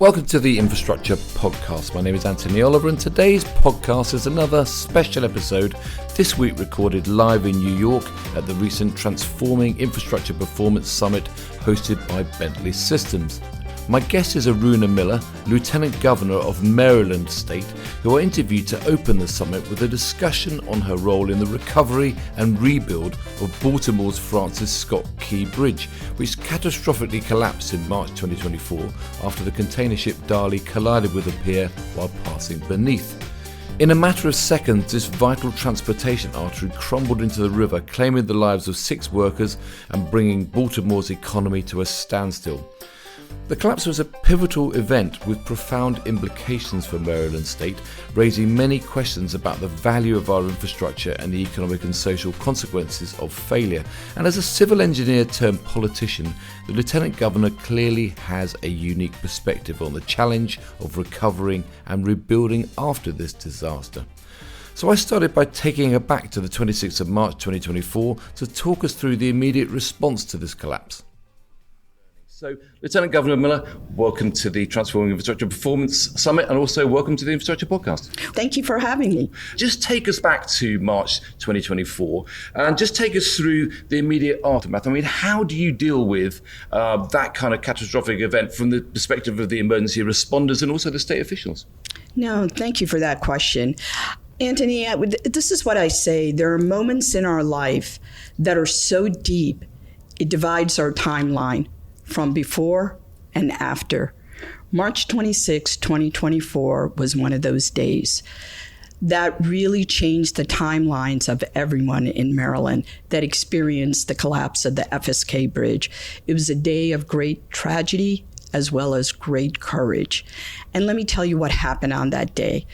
Welcome to the Infrastructure Podcast. My name is Anthony Oliver, and today's podcast is another special episode, this week recorded live in New York at the recent Transforming Infrastructure Performance Summit hosted by Bentley Systems. My guest is Aruna Miller, Lieutenant Governor of Maryland State, who I interviewed to open the summit with a discussion on her role in the recovery and rebuild of Baltimore's Francis Scott Key Bridge, which catastrophically collapsed in March 2024 after the container ship Dhali collided with a pier while passing beneath. In a matter of seconds, this vital transportation artery crumbled into the river, claiming the lives of 6 workers and bringing Baltimore's economy to a standstill. The collapse was a pivotal event with profound implications for Maryland State, raising many questions about the value of our infrastructure and the economic and social consequences of failure. And as a civil engineer turned politician, the Lieutenant Governor clearly has a unique perspective on the challenge of recovering and rebuilding after this disaster. So I started by taking her back to the 26th of March 2024 to talk us through the immediate response to this collapse. So, Lieutenant Governor Miller, welcome to the Transforming Infrastructure Performance Summit, and also welcome to the Infrastructure Podcast. Thank you for having me. Just take us back to March 2024 and just take us through the immediate aftermath. I mean, how do you deal with that kind of catastrophic event from the perspective of the emergency responders and also the state officials? No, thank you for that question. Anthony, this is what I say. There are moments in our life that are so deep, it divides our timeline from before and after. March 26, 2024 was one of those days that really changed the timelines of everyone in Maryland that experienced the collapse of the FSK Bridge. It was a day of great tragedy as well as great courage. And let me tell you what happened on that day.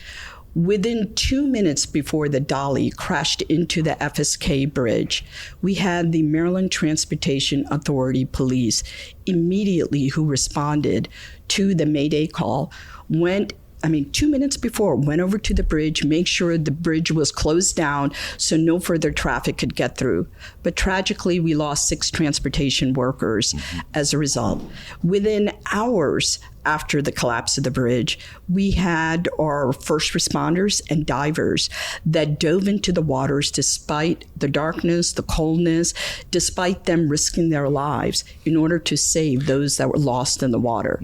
Within 2 minutes before the Dhali crashed into the FSK Bridge, we had the Maryland Transportation Authority police immediately who responded to the Mayday call, 2 minutes before, went over to the bridge, make sure the bridge was closed down so no further traffic could get through. But tragically, we lost 6 transportation workers as a result. Within hours after the collapse of the bridge, we had our first responders and divers that dove into the waters despite the darkness, the coldness, despite them risking their lives in order to save those that were lost in the water.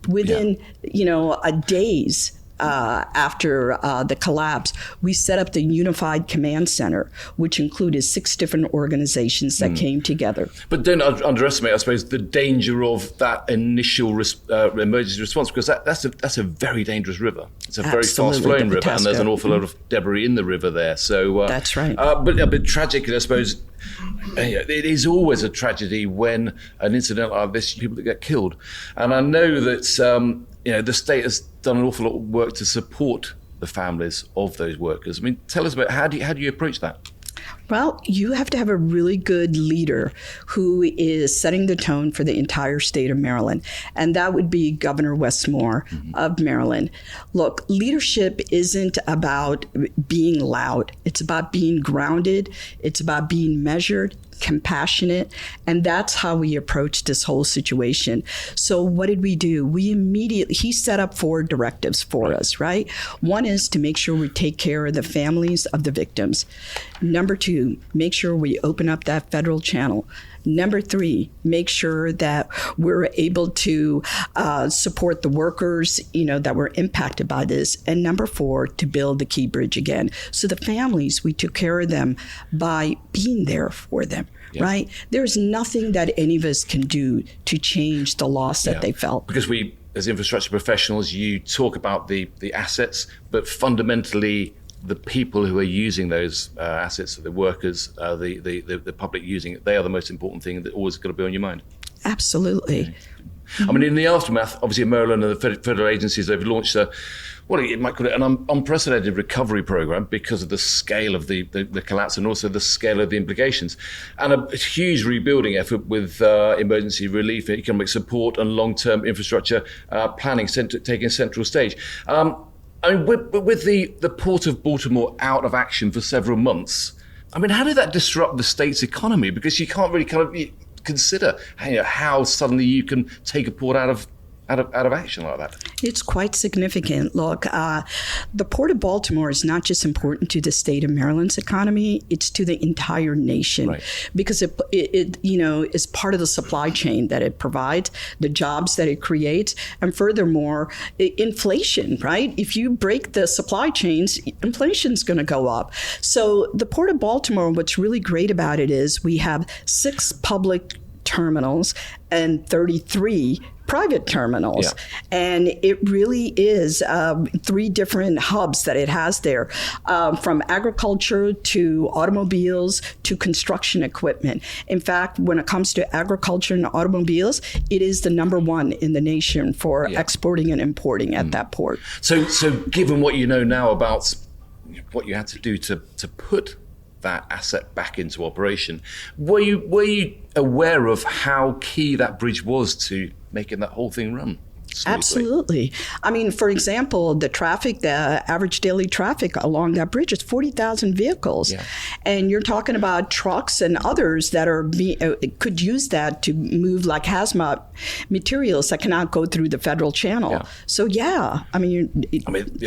Within, days after the collapse, we set up the Unified Command Center, which included 6 different organizations that came together. But don't underestimate, I suppose, the danger of that initial emergency response, because that's a very dangerous river. It's a very fast-flowing river, and there's an awful lot of debris in the river there. So that's right. But tragically, I suppose, it is always a tragedy when an incident like this, people that get killed. And I know that the state has done an awful lot of work to support the families of those workers. I mean, tell us about how do you approach that? Well, you have to have a really good leader who is setting the tone for the entire state of Maryland, and that would be Governor Westmore of Maryland. Look, leadership isn't about being loud. It's about being grounded. It's about being measured, compassionate, and that's how we approached this whole situation. So what did we do? He set up 4 directives for us, right? One is to make sure we take care of the families of the victims. Number 2, make sure we open up that federal channel. Number 3, make sure that we're able to support the workers, that were impacted by this. And number 4, to build the Key Bridge again. So the families, we took care of them by being there for them, right? There's nothing that any of us can do to change the loss that they felt. Because we, as infrastructure professionals, you talk about the assets, but fundamentally, the people who are using those assets, the workers, the public using it, they are the most important thing that always got to be on your mind. Absolutely. Okay. I mean, in the aftermath, obviously, Maryland and the federal agencies, they've launched you might call it an unprecedented recovery program because of the scale of the collapse and also the scale of the implications. And a huge rebuilding effort with emergency relief, economic support and long-term infrastructure planning taking central stage. With the Port of Baltimore out of action for several months, I mean, how did that disrupt the state's economy? Because you can't really consider how suddenly you can take a port out of out of action like that? It's quite significant. Look, the Port of Baltimore is not just important to the state of Maryland's economy, it's to the entire nation. Right. Because it is part of the supply chain that it provides, the jobs that it creates, and furthermore, inflation, right? If you break the supply chains, inflation's going to go up. So the Port of Baltimore, what's really great about it is we have 6 public terminals and 33 private terminals. Yeah. And it really is 3 different hubs that it has there, from agriculture to automobiles to construction equipment. In fact, when it comes to agriculture and automobiles, it is the number 1 in the nation for exporting and importing at that port. So given what you know now about what you had to do to put that asset back into operation, were you aware of how key that bridge was to making that whole thing run smoothly? Absolutely. I mean, for example, the average daily traffic along that bridge is 40,000 vehicles. Yeah. And you're talking about trucks and others that could use that to move like hazmat materials that cannot go through the federal channel. Yeah. So, the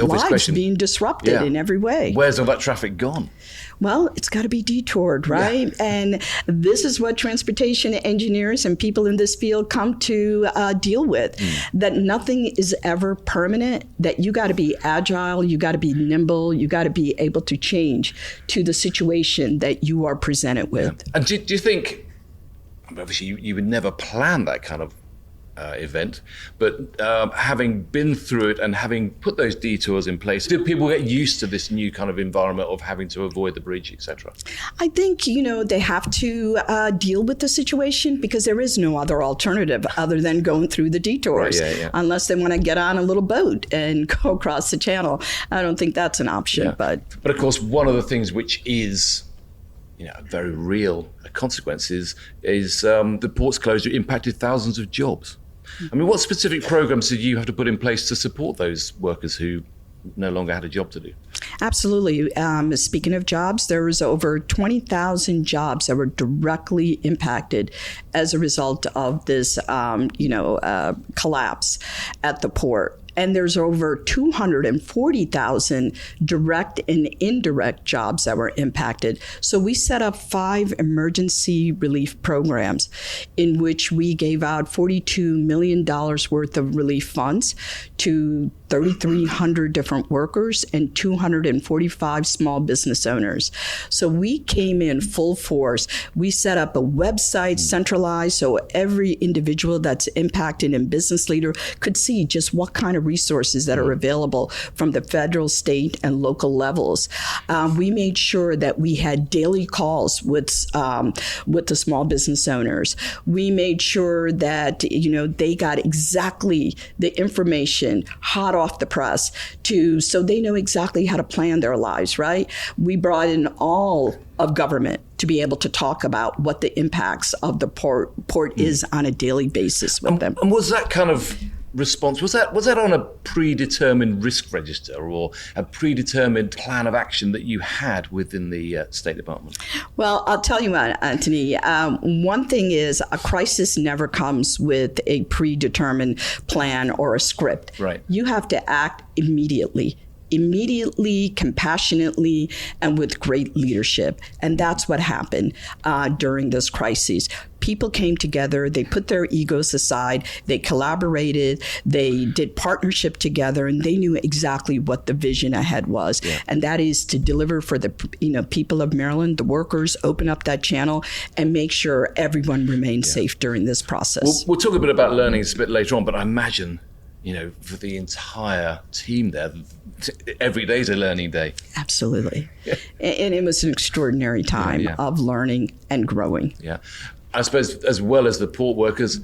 lives being disrupted in every way. Where's all that traffic gone? Well, it's got to be detoured, right? Yeah. And this is what transportation engineers and people in this field come to deal with, that nothing is ever permanent, that you got to be agile, you got to be nimble, you got to be able to change to the situation that you are presented with. Yeah. And do you think, obviously you would never plan that kind of event, but having been through it and having put those detours in place, do people get used to this new kind of environment of having to avoid the bridge, etc.? I think, they have to deal with the situation, because there is no other alternative other than going through the detours, unless they want to get on a little boat and go across the channel. I don't think that's an option. Yeah. But of course, one of the things which is a very real consequence is the port's closure impacted thousands of jobs. I mean, what specific programs did you have to put in place to support those workers who no longer had a job to do? Absolutely. Speaking of jobs, there was over 20,000 jobs that were directly impacted as a result of this, collapse at the port. And there's over 240,000 direct and indirect jobs that were impacted. So we set up 5 emergency relief programs in which we gave out $42 million worth of relief funds to 3,300 different workers and 245 small business owners. So we came in full force. We set up a website centralized so every individual that's impacted and business leader could see just what kind of resources that are available from the federal, state, and local levels. We made sure that we had daily calls with the small business owners. We made sure that they got exactly the information hot off the press so they know exactly how to plan their lives, right? We brought in all of government to be able to talk about what the impacts of the port is on a daily basis with them. And was that kind of response, was that on a predetermined risk register or a predetermined plan of action that you had within the State Department? Well, I'll tell you what, Anthony, one thing is a crisis never comes with a predetermined plan or a script. Right. You have to act immediately, compassionately, and with great leadership. And that's what happened during this crisis. People came together, they put their egos aside, they collaborated, they did partnership together, and they knew exactly what the vision ahead was. Yeah. And that is to deliver for the people of Maryland, the workers, open up that channel and make sure everyone remains safe during this process. We'll talk a bit about learnings a bit later on, but I imagine for the entire team there, every day is a learning day. Absolutely. Yeah. And it was an extraordinary time of learning and growing. Yeah. I suppose as well as the port workers,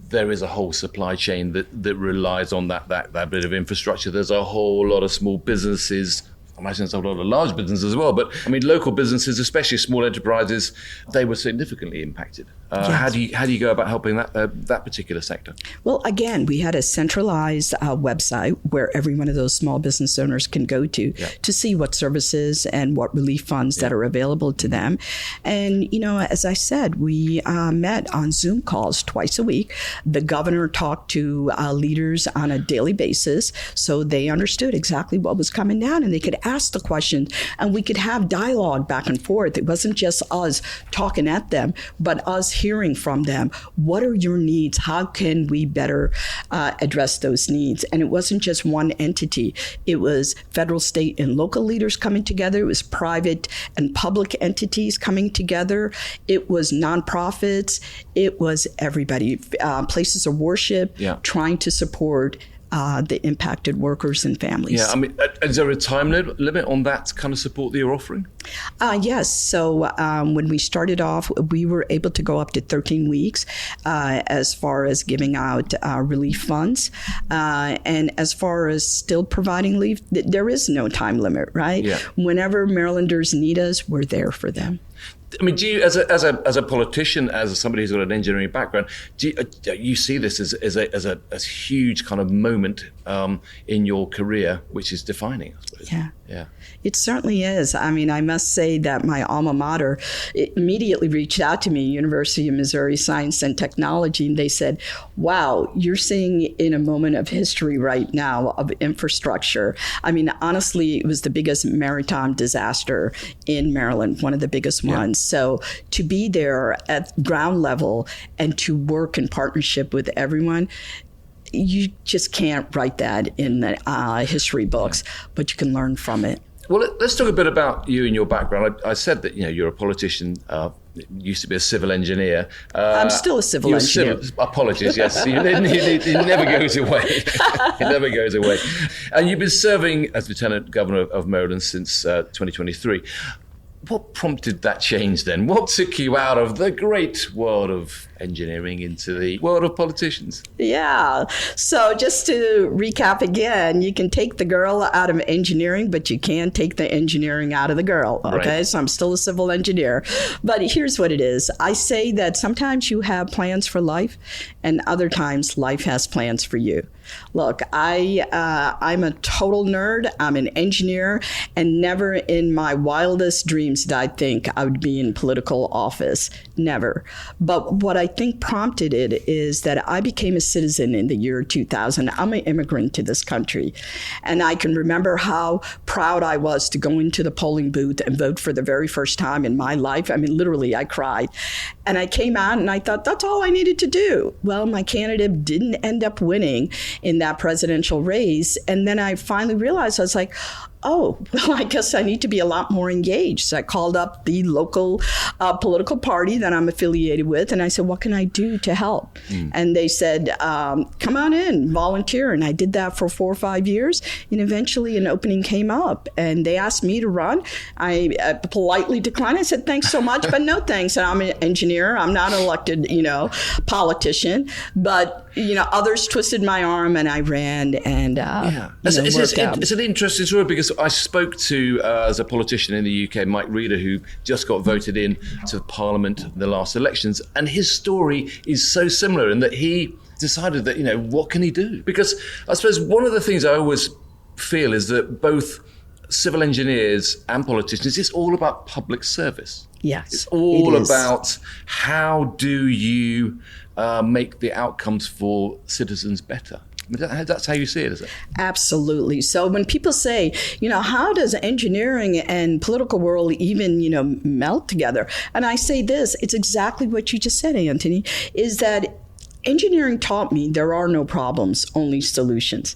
there is a whole supply chain that relies on that bit of infrastructure. There's a whole lot of small businesses. I imagine there's a lot of large businesses as well. But I mean, local businesses, especially small enterprises, they were significantly impacted. Yes. How do you go about helping that particular sector? Well, again, we had a centralized website where every one of those small business owners can go to see what services and what relief funds that are available to them. And, as I said, we met on Zoom calls twice a week. The governor talked to leaders on a daily basis so they understood exactly what was coming down and they could ask the questions and we could have dialogue back and forth. It wasn't just us talking at them, but us hearing from them. What are your needs? How can we better address those needs? And it wasn't just one entity. It was federal, state, and local leaders coming together. It was private and public entities coming together. It was nonprofits. It was everybody, places of worship, trying to support the impacted workers and families. Yeah, I mean, is there a time limit on that kind of support that you're offering? Yes. So when we started off, we were able to go up to 13 weeks as far as giving out relief funds. And as far as still providing leave, there is no time limit, right? Yeah. Whenever Marylanders need us, we're there for them. I mean, do you, as a politician, as somebody who's got an engineering background, do you see this as a huge kind of moment in your career, which is defining, I suppose? Yeah. It certainly is. I mean, I must say that my alma mater immediately reached out to me, University of Missouri Science and Technology, and they said, wow, you're seeing in a moment of history right now of infrastructure. I mean, honestly, it was the biggest maritime disaster in Maryland, one of the biggest ones. So to be there at ground level and to work in partnership with everyone, you just can't write that in the history books, but you can learn from it. Well, let's talk a bit about you and your background. I said that you're a politician. Used to be a civil engineer. I'm still a civil engineer. Apologies, yes. It never goes away. It never goes away. And you've been serving as Lieutenant Governor of Maryland since 2023. What prompted that change then? What took you out of the great world of engineering into the world of politicians? Yeah. So just to recap again, you can take the girl out of engineering, but you can't take the engineering out of the girl. Okay. Right. So I'm still a civil engineer. But here's what it is. I say that sometimes you have plans for life and other times life has plans for you. Look, I'm a total nerd. I'm an engineer, and never in my wildest dreams did I think I would be in political office. Never. But what I think prompted it is that I became a citizen in the year 2000. I'm an immigrant to this country, and I can remember how proud I was to go into the polling booth and vote for the very first time in my life. I mean, literally, I cried. And I came out and I thought, that's all I needed to do. Well, my candidate didn't end up winning in that presidential race. And then I finally realized, I was like, oh, well, I guess I need to be a lot more engaged. So I called up the local political party that I'm affiliated with, and I said, what can I do to help? And they said, come on in, volunteer. And I did that for 4 or 5 years, and eventually an opening came up, and they asked me to run. I politely declined. I said, thanks so much, but no thanks. And I'm an engineer. I'm not an elected, politician. But, others twisted my arm, and I ran, and it's an interesting story, because I spoke to, as a politician in the UK, Mike Reeder, who just got voted in to Parliament in the last elections. And his story is so similar in that he decided that, what can he do? Because I suppose one of the things I always feel is that both civil engineers and politicians, it's all about public service. Yes, it's all about how do you make the outcomes for citizens better. That's how you see it, is it? Absolutely. So when people say, how does engineering and political world even, melt together? And I say this, it's exactly what you just said, Anthony, is that engineering taught me there are no problems, only solutions.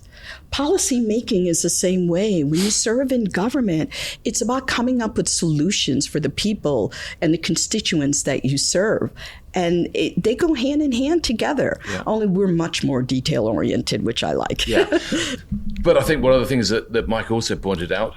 Policy making is the same way. When you serve in government, it's about coming up with solutions for the people and the constituents that you serve. And they go hand in hand together. Yeah. Only we're much more detail oriented, which I like. Yeah. But I think one of the things that Mike also pointed out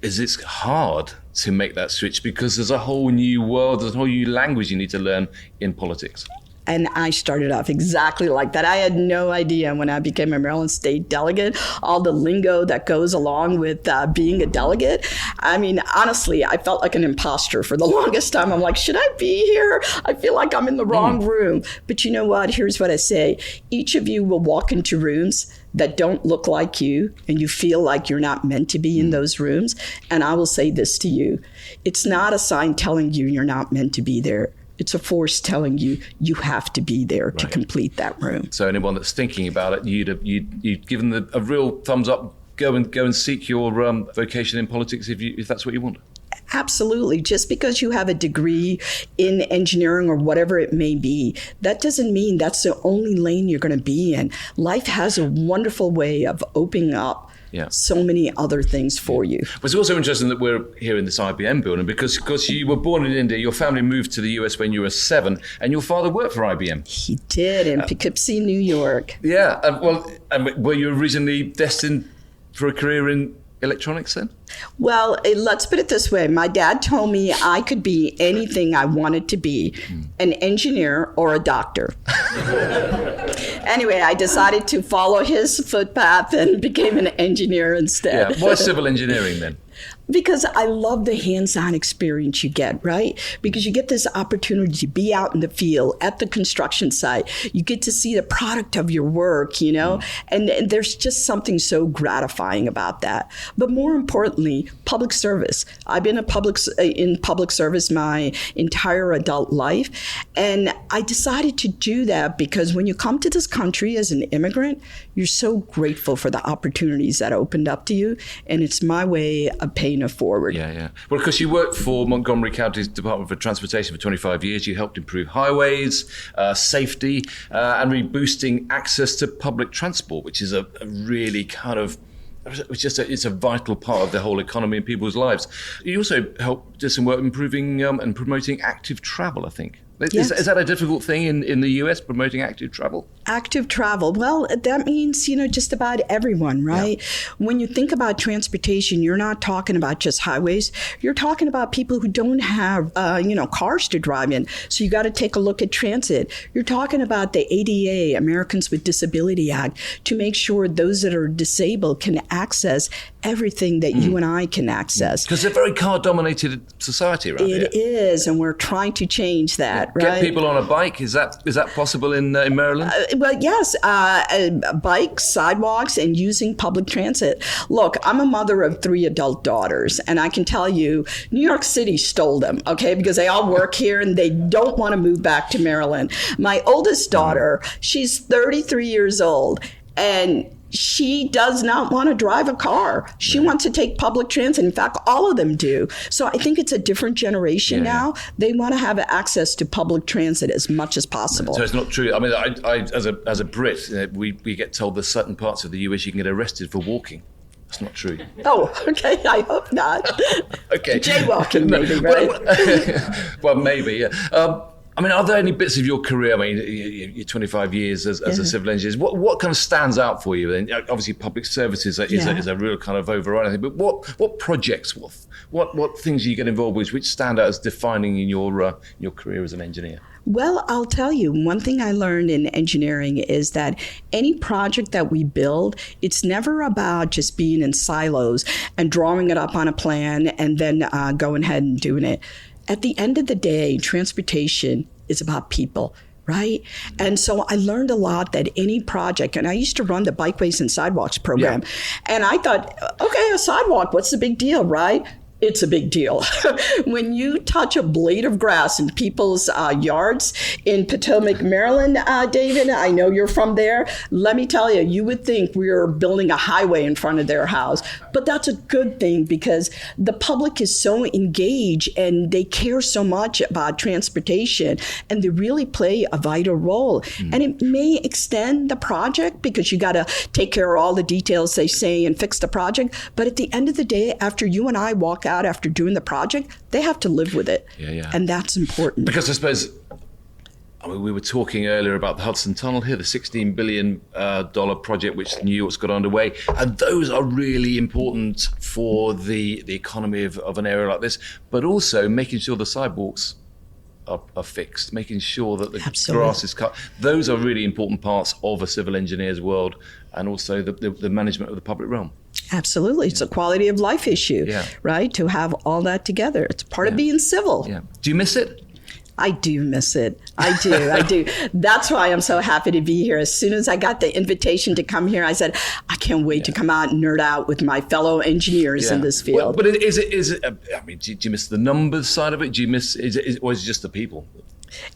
is it's hard to make that switch because there's a whole new world, there's a whole new language you need to learn in politics. And I started off exactly like that. I had no idea when I became a Maryland State delegate, all the lingo that goes along with being a delegate. I mean, honestly, I felt like an imposter for the longest time. I'm like, should I be here? I feel like I'm in the wrong room. But you know what? Here's what I say. Each of you will walk into rooms that don't look like you, and you feel like you're not meant to be in those rooms. And I will say this to you. It's not a sign telling you you're not meant to be there. It's a force telling you you have to be there to complete that room. So anyone that's thinking about it, you'd given a real thumbs up. Go and seek your vocation in politics if that's what you want. Absolutely. Just because you have a degree in engineering or whatever it may be, that doesn't mean that's the only lane you're going to be in. Life has a wonderful way of opening up so many other things for you. But it's also interesting that we're here in this IBM building because you were born in India, your family moved to the US when you were 7, and your father worked for IBM. He did in Poughkeepsie, New York. Yeah. And were you originally destined for a career in electronics then? Well, let's put it this way. My dad told me I could be anything I wanted to be, an engineer or a doctor. Anyway, I decided to follow his footpath and became an engineer instead. Yeah. Why civil engineering then? Because I love the hands-on experience you get, right? Because you get this opportunity to be out in the field at the construction site. You get to see the product of your work, you know, and there's just something so gratifying about that. But more importantly, public service. I've been in public service my entire adult life, and I decided to do that because when you come to this country as an immigrant, you're so grateful for the opportunities that opened up to you, and it's my way of paying it forward. Yeah. Well, because you worked for Montgomery County's Department for Transportation for 25 years. You helped improve highways, safety, and boosting access to public transport, which is a really kind of it's a vital part of the whole economy and people's lives. You also helped do some work improving and promoting active travel, I think. Yes. Is that a difficult thing in the US, promoting active travel? Active travel. Well, that means, just about everyone, right? Yeah. When you think about transportation, you're not talking about just highways. You're talking about people who don't have, cars to drive in. So you got to take a look at transit. You're talking about the ADA, Americans with Disability Act, to make sure those that are disabled can access everything that you and I can access. Because it's a very car-dominated society around here. It is, and we're trying to change that. Right? Get people on a bike. Is that possible in Maryland? Well, yes. Bikes, sidewalks, and using public transit. Look, I'm a mother of 3 adult daughters, and I can tell you, New York City stole them, okay, because they all work here and they don't want to move back to Maryland. My oldest daughter, she's 33 years old, and she does not want to drive a car. She wants to take public transit. In fact, all of them do. So I think it's a different generation now. They want to have access to public transit as much as possible. So it's not true. I mean, I as a Brit, we get told there's certain parts of the US you can get arrested for walking. That's not true. Oh, okay. I hope not. Okay. Jaywalking, maybe, right? Well, maybe, yeah. I mean, are there any bits of your career? I mean, you're 25 years as a civil engineer. What kind of stands out for you? And obviously, public services is a real kind of overriding thing. But what projects, what things you get involved with, which stand out as defining in your career as an engineer? Well, I'll tell you, one thing I learned in engineering is that any project that we build, it's never about just being in silos and drawing it up on a plan and then going ahead and doing it. At the end of the day, transportation is about people, right? And so I learned a lot that any project, and I used to run the Bikeways and Sidewalks program, and I thought, okay, a sidewalk, what's the big deal, right? It's a big deal. When you touch a blade of grass in people's yards in Potomac, Maryland, David, I know you're from there. Let me tell you, you would think we were building a highway in front of their house. But that's a good thing because the public is so engaged and they care so much about transportation and they really play a vital role. And it may extend the project because you got to take care of all the details they say and fix the project. But at the end of the day, after you and I walk out after doing the project, they have to live with it. And that's important. Because I suppose, we were talking earlier about the Hudson Tunnel here, the $16 billion project which New York's got underway. And those are really important for the economy of an area like this, but also making sure the sidewalks are fixed, making sure that the Absolutely. grass is cut. Those are really important parts of a civil engineer's world, and also the management of the public realm. Absolutely. It's a quality of life issue, right? To have all that together. It's part of being civil. Yeah. Do you miss it? I do miss it. I do. That's why I'm so happy to be here. As soon as I got the invitation to come here, I said, I can't wait to come out and nerd out with my fellow engineers in this field. Well, but is it? I mean, do you miss the numbers side of it? Do you miss? Or is it just the people?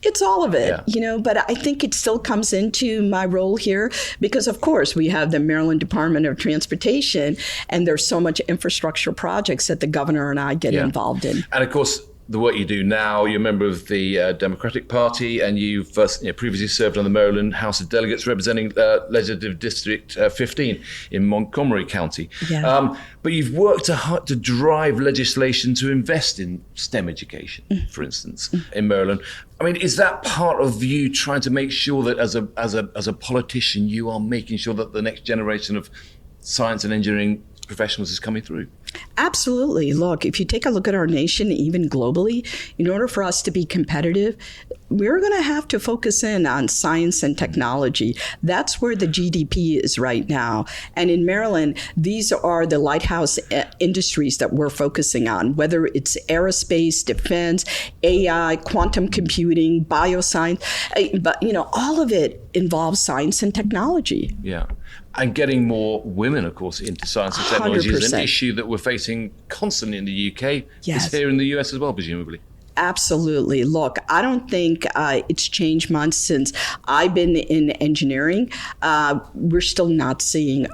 It's all of it, but I think it still comes into my role here because, of course, we have the Maryland Department of Transportation, and there's so much infrastructure projects that the governor and I get involved in. And of course, the work you do now, you're a member of the Democratic Party, and you've previously served on the Maryland House of Delegates representing Legislative District 15 in Montgomery County. Yeah. But you've worked to drive legislation to invest in STEM education, for instance, in Maryland. I mean, is that part of you trying to make sure that as a politician, you are making sure that the next generation of science and engineering professionals is coming through? Absolutely. Look, if you take a look at our nation, even globally, in order for us to be competitive, we're going to have to focus in on science and technology. That's where the GDP is right now. And in Maryland, these are the lighthouse industries that we're focusing on, whether it's aerospace, defense, AI, quantum computing, bioscience, but all of it involves science and technology. Yeah. And getting more women, of course, into science and technology 100%. Is an issue that we're facing constantly in the UK. Yes. It's here in the US as well, presumably. Absolutely. Look, I don't think it's changed much since I've been in engineering. We're still not seeing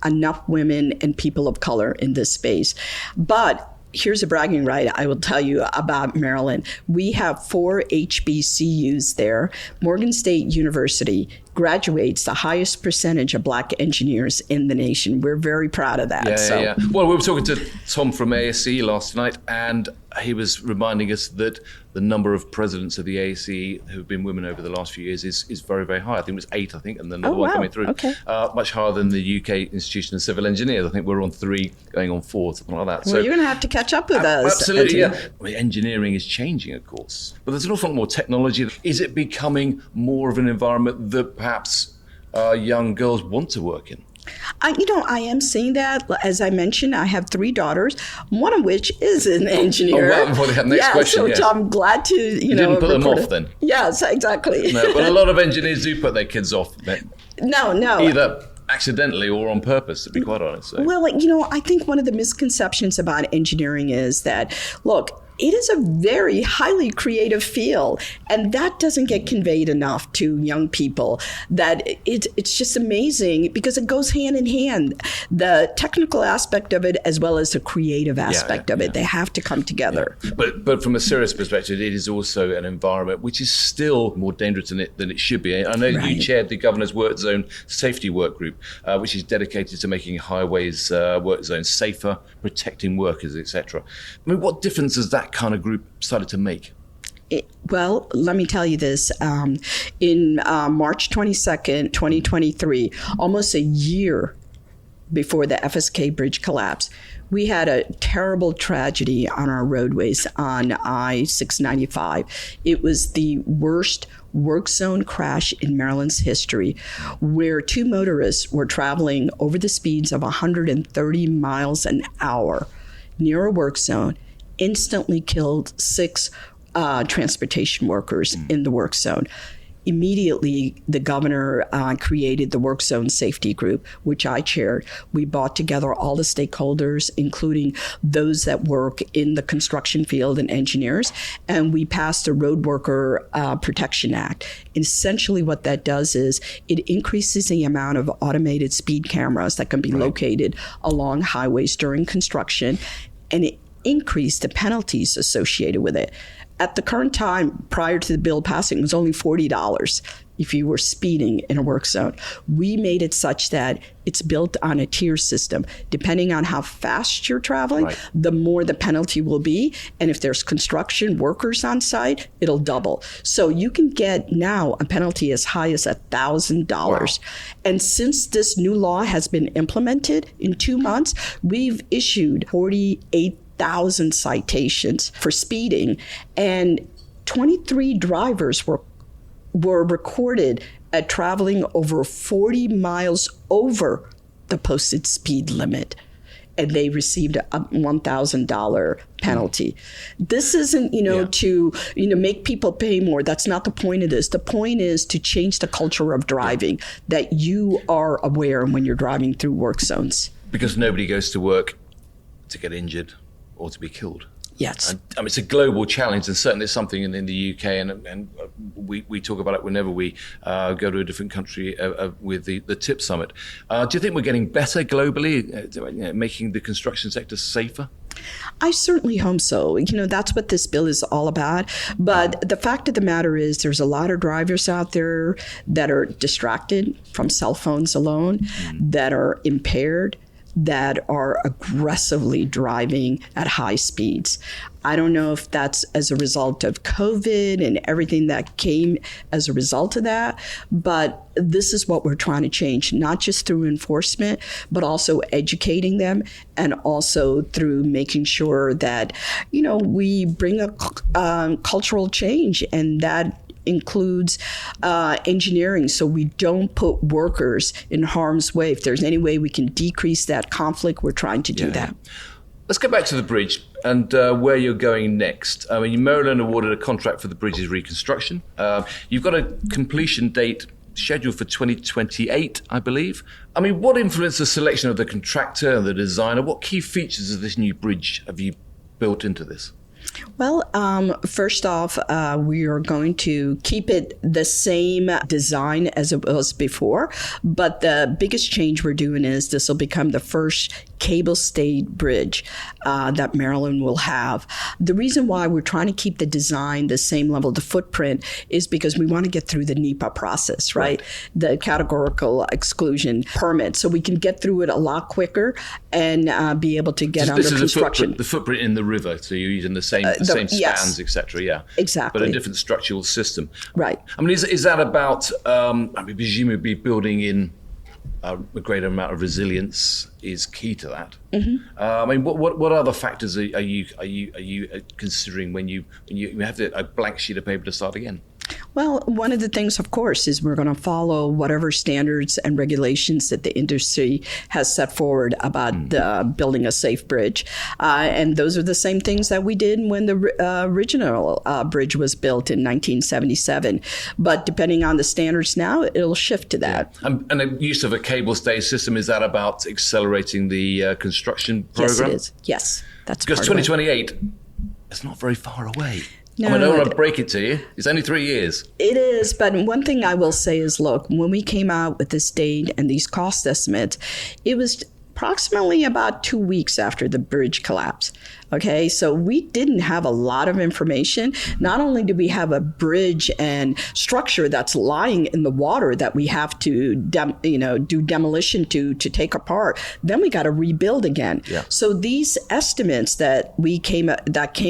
enough women and people of color in this space. But here's a bragging right I will tell you about Maryland. We have 4 HBCUs there. Morgan State University graduates the highest percentage of Black engineers in the nation. We're very proud of that. Yeah. Well, we were talking to Tom from ASE last night, and he was reminding us that the number of presidents of the ASE who have been women over the last few years is very, very high. I think it was 8, and then another one coming through. Okay. Much higher than the UK Institution of Civil Engineers. I think we're on 3, going on 4, something like that. Well, you're going to have to catch up with us. Absolutely, yeah. I mean, engineering is changing, of course, but there's an awful lot more technology. Is it becoming more of an environment that perhaps young girls want to work in? I am seeing that. As I mentioned, I have 3 daughters, one of which is an engineer. Oh, well, the next question, so I'm glad to, You didn't put them off then? Yes, exactly. No, but a lot of engineers do put their kids off. No. Either accidentally or on purpose, to be quite honest. So. Well, I think one of the misconceptions about engineering is that, look, it is a very highly creative field, and that doesn't get conveyed enough to young people. That it's just amazing because it goes hand in hand, the technical aspect of it as well as the creative aspect of it. They have to come together. Yeah. But from a serious perspective, it is also an environment which is still more dangerous than it should be. I know you chaired the Governor's Work Zone Safety Work Group, which is dedicated to making highways work zones safer, protecting workers, etc. I mean, what difference has that kind of group started to make? Well, let me tell you this. In March 22nd, 2023, almost a year before the FSK bridge collapse, we had a terrible tragedy on our roadways on I-695. It was the worst work zone crash in Maryland's history, where 2 motorists were traveling over the speeds of 130 miles an hour near a work zone, instantly killed 6 transportation workers in the work zone. Immediately, the governor created the Work Zone Safety Group, which I chaired. We brought together all the stakeholders, including those that work in the construction field and engineers, and we passed the Road Worker Protection Act. And essentially what that does is it increases the amount of automated speed cameras that can be located along highways during construction, and it increased the penalties associated with it. At the current time, prior to the bill passing, it was only $40 if you were speeding in a work zone. We made it such that it's built on a tier system. Depending on how fast you're traveling, the more the penalty will be. And if there's construction workers on site, it'll double. So you can get now a penalty as high as $1,000. Wow. And since this new law has been implemented in 2 months, we've issued 48,000 citations for speeding. And 23 drivers were recorded at traveling over 40 miles over the posted speed limit, and they received a $1,000 penalty. This isn't, to, make people pay more. That's not the point of this. The point is to change the culture of driving, that you are aware when you're driving through work zones. Because nobody goes to work to get injured or to be killed. Yes. And, it's a global challenge, and certainly it's something in the UK, and we talk about it whenever we go to a different country with the TIP Summit. Do you think we're getting better globally, making the construction sector safer? I certainly hope so. That's what this bill is all about. But the fact of the matter is there's a lot of drivers out there that are distracted from cell phones alone, that are impaired, that are aggressively driving at high speeds. I don't know if that's as a result of COVID and everything that came as a result of that, but this is what we're trying to change, not just through enforcement, but also educating them, and also through making sure that, we bring a cultural change, and that includes engineering, so we don't put workers in harm's way. If there's any way we can decrease that conflict, we're trying to do that. Let's go back to the bridge and where you're going next. Maryland awarded a contract for the bridge's reconstruction. You've got a completion date scheduled for 2028, I believe. What influenced the selection of the contractor and the designer? What key features of this new bridge have you built into this? Well, first off, we are going to keep it the same design as it was before, but the biggest change we're doing is this will become the first cable-stayed bridge that Maryland will have. The reason why we're trying to keep the design the same level, the footprint, is because we want to get through the NEPA process, right? The categorical exclusion permit, so we can get through it a lot quicker and be able to get under construction. The footprint in the river, so you're using the same spans, yes. etc. Yeah, exactly. But a different structural system, right? Is that about? Presumably building in a greater amount of resilience is key to that. Mm-hmm. What other factors are you considering when you have a blank sheet of paper to start again? Well, one of the things, of course, is we're going to follow whatever standards and regulations that the industry has set forward about building a safe bridge. And those are the same things that we did when the original bridge was built in 1977. But depending on the standards now, it'll shift to that. Yeah. And the use of a cable stay system, is that about accelerating the construction program? Yes, it is. Yes, that's because 2028 is not very far away. No, I don't want to break it to you. It's only 3 years. It is. But one thing I will say is, look, when we came out with this date and these cost estimates, it was approximately about 2 weeks after the bridge collapsed. Okay, so we didn't have a lot of information. Not only do we have a bridge and structure that's lying in the water that we have to do demolition to take apart, then we got to rebuild again. Yeah. So these estimates that came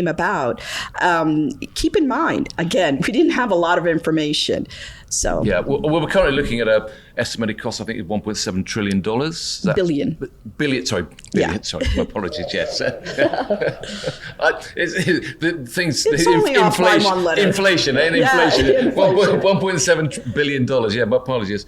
about, keep in mind, again, we didn't have a lot of information. So yeah, well, we're currently looking at a estimated cost, I think, of $1.7 trillion. Billion. Billion. Sorry, my apologies. Yes. The things. It's only off by one letter. Inflation. Inflation. $1.7 billion. Yeah, my apologies.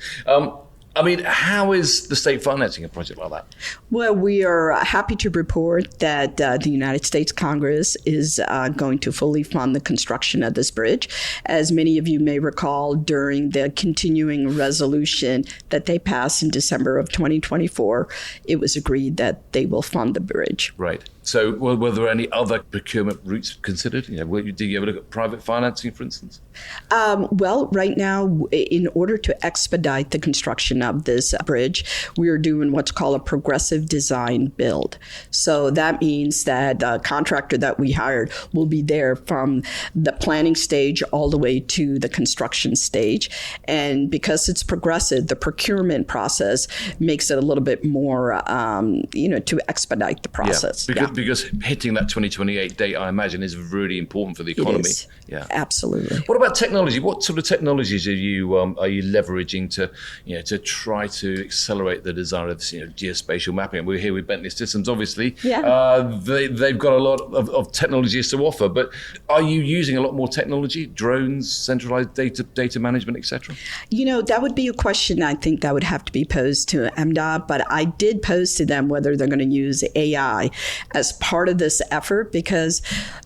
How is the state financing a project like that? Well, we are happy to report that the United States Congress is going to fully fund the construction of this bridge. As many of you may recall, during the continuing resolution that they passed in December of 2024, it was agreed that they will fund the bridge. Right. So were there any other procurement routes considered? Did you ever look at private financing, for instance? Well, right now, in order to expedite the construction of this bridge, we are doing what's called a progressive design build. So that means that the contractor that we hired will be there from the planning stage all the way to the construction stage. And because it's progressive, the procurement process makes it a little bit more, to expedite the process. Yeah, because hitting that 2028 date, I imagine, is really important for the economy. It is. Yeah, absolutely. What about technology? What sort of technologies are you leveraging to try to accelerate the design of geospatial mapping? And we're here with Bentley Systems, obviously. Yeah. They've got a lot of technologies to offer, but are you using a lot more technology, drones, centralized data management, etc.? That would be a question I think that would have to be posed to MDOT, but I did pose to them whether they're going to use AI as part of this effort because,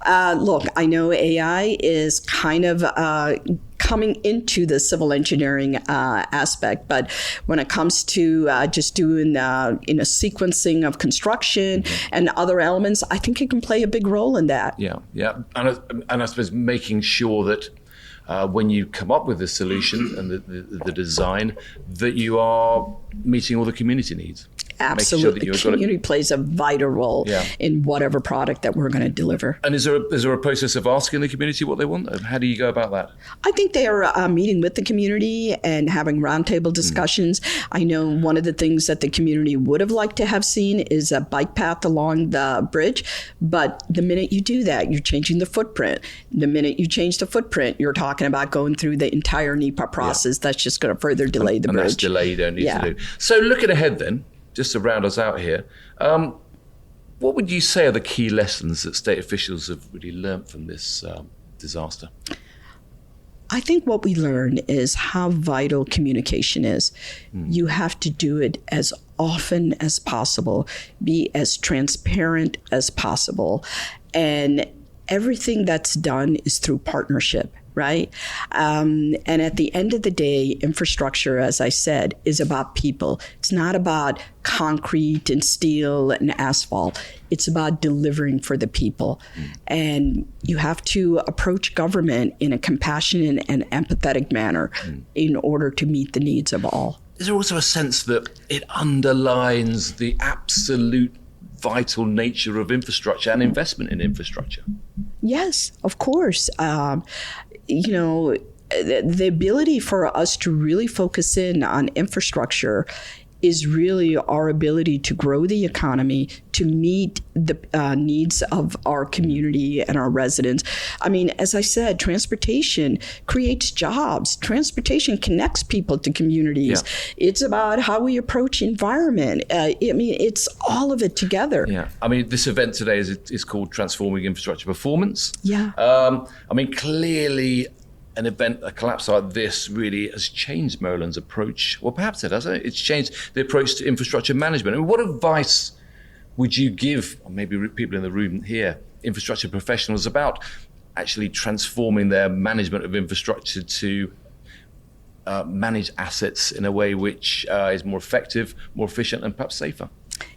look, I know AI is kind of coming into the civil engineering aspect, but when it comes to just doing sequencing of construction and other elements, I think it can play a big role in that. Yeah, and I suppose making sure that when you come up with the solution and the design, that you are meeting all the community needs. Absolutely. The community plays a vital role in whatever product that we're going to deliver. And is there a process of asking the community what they want? How do you go about that? I think they are meeting with the community and having roundtable discussions. I know one of the things that the community would have liked to have seen is a bike path along the bridge. But the minute you do that, you're changing the footprint. The minute you change the footprint, you're talking about going through the entire NEPA process. That's just going to further delay the bridge. And that's delay you don't need to do. So looking ahead then, just to round us out here, what would you say are the key lessons that state officials have really learned from this disaster? I think what we learned is how vital communication is. You have to do it as often as possible, be as transparent as possible, and everything that's done is through partnership. Right? And at the end of the day, infrastructure, as I said, is about people. It's not about concrete and steel and asphalt. It's about delivering for the people. And you have to approach government in a compassionate and empathetic manner in order to meet the needs of all. Is there also a sense that it underlines the absolute vital nature of infrastructure and investment in infrastructure? Yes, of course. The ability for us to really focus in on infrastructure is really our ability to grow the economy, to meet the needs of our community and our residents. I mean, as I said, transportation creates jobs. Transportation connects people to communities. Yeah. It's about how we approach environment. It's all of it together. Yeah. I mean, this event today is called Transforming Infrastructure Performance. Yeah. Clearly a collapse like this really has changed Maryland's approach. Well, perhaps it hasn't. It's changed the approach to infrastructure management. I mean, what advice would you give, or maybe people in the room here, infrastructure professionals, about actually transforming their management of infrastructure to manage assets in a way which is more effective, more efficient, and perhaps safer?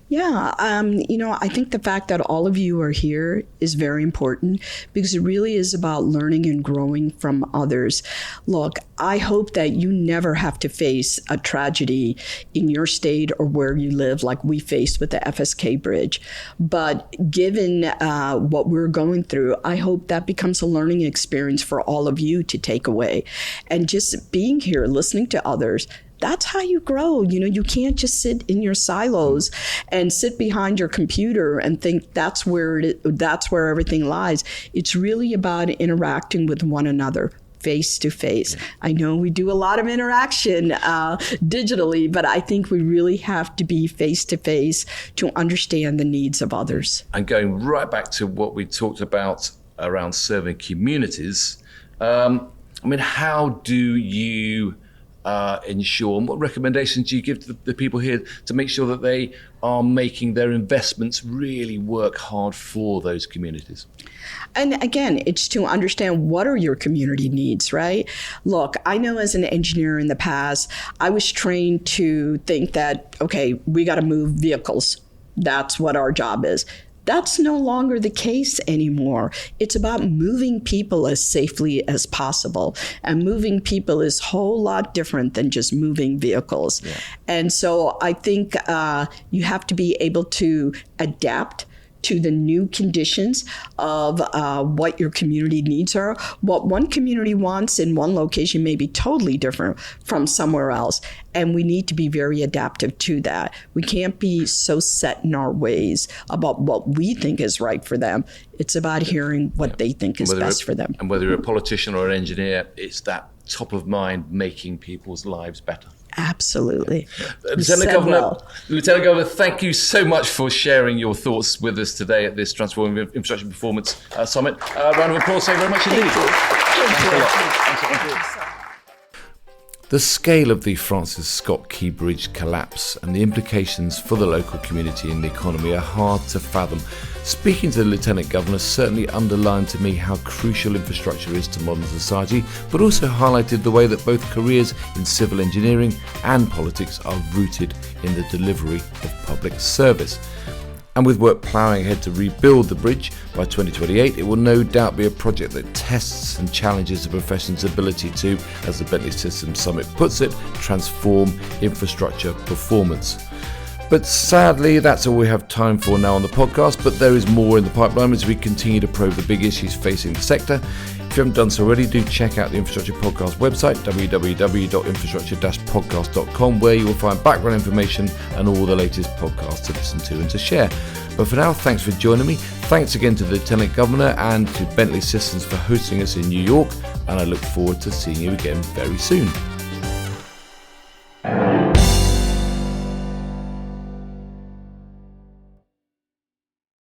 Yeah, I think the fact that all of you are here is very important because it really is about learning and growing from others. Look, I hope that you never have to face a tragedy in your state or where you live like we faced with the FSK Bridge. But given what we're going through, I hope that becomes a learning experience for all of you to take away. And just being here, listening to others, that's how you grow. You can't just sit in your silos and sit behind your computer and think that's where everything lies. It's really about interacting with one another face to face. I know we do a lot of interaction digitally, but I think we really have to be face to face to understand the needs of others. And going right back to what we talked about around serving communities, how do you ensure, and what recommendations do you give to the people here to make sure that they are making their investments really work hard for those communities? And again, it's to understand what are your community needs, right? Look, I know as an engineer in the past, I was trained to think that, okay, we got to move vehicles. That's what our job is. That's no longer the case anymore. It's about moving people as safely as possible. And moving people is a whole lot different than just moving vehicles. Yeah. And so I think you have to be able to adapt to the new conditions of what your community needs are. What one community wants in one location may be totally different from somewhere else. And we need to be very adaptive to that. We can't be so set in our ways about what we think is right for them. It's about hearing what they think is best for them. And whether you're a politician or an engineer, it's that top of mind making people's lives better. Absolutely. Lieutenant Governor, thank you so much for sharing your thoughts with us today at this Transforming Infrastructure Performance Summit. Round of applause. Thank you very much indeed. Thank you. The scale of the Francis Scott Key Bridge collapse and the implications for the local community and the economy are hard to fathom. Speaking to the Lieutenant Governor certainly underlined to me how crucial infrastructure is to modern society, but also highlighted the way that both careers in civil engineering and politics are rooted in the delivery of public service. And with work ploughing ahead to rebuild the bridge by 2028, it will no doubt be a project that tests and challenges the profession's ability to, as the Bentley Systems Summit puts it, transform infrastructure performance. But sadly, that's all we have time for now on the podcast, but there is more in the pipeline as we continue to probe the big issues facing the sector. If you haven't done so already, do check out the Infrastructure Podcast website, www.infrastructure-podcast.com, where you will find background information and all the latest podcasts to listen to and to share. But for now, thanks for joining me. Thanks again to the Lieutenant Governor and to Bentley Systems for hosting us in New York, and I look forward to seeing you again very soon.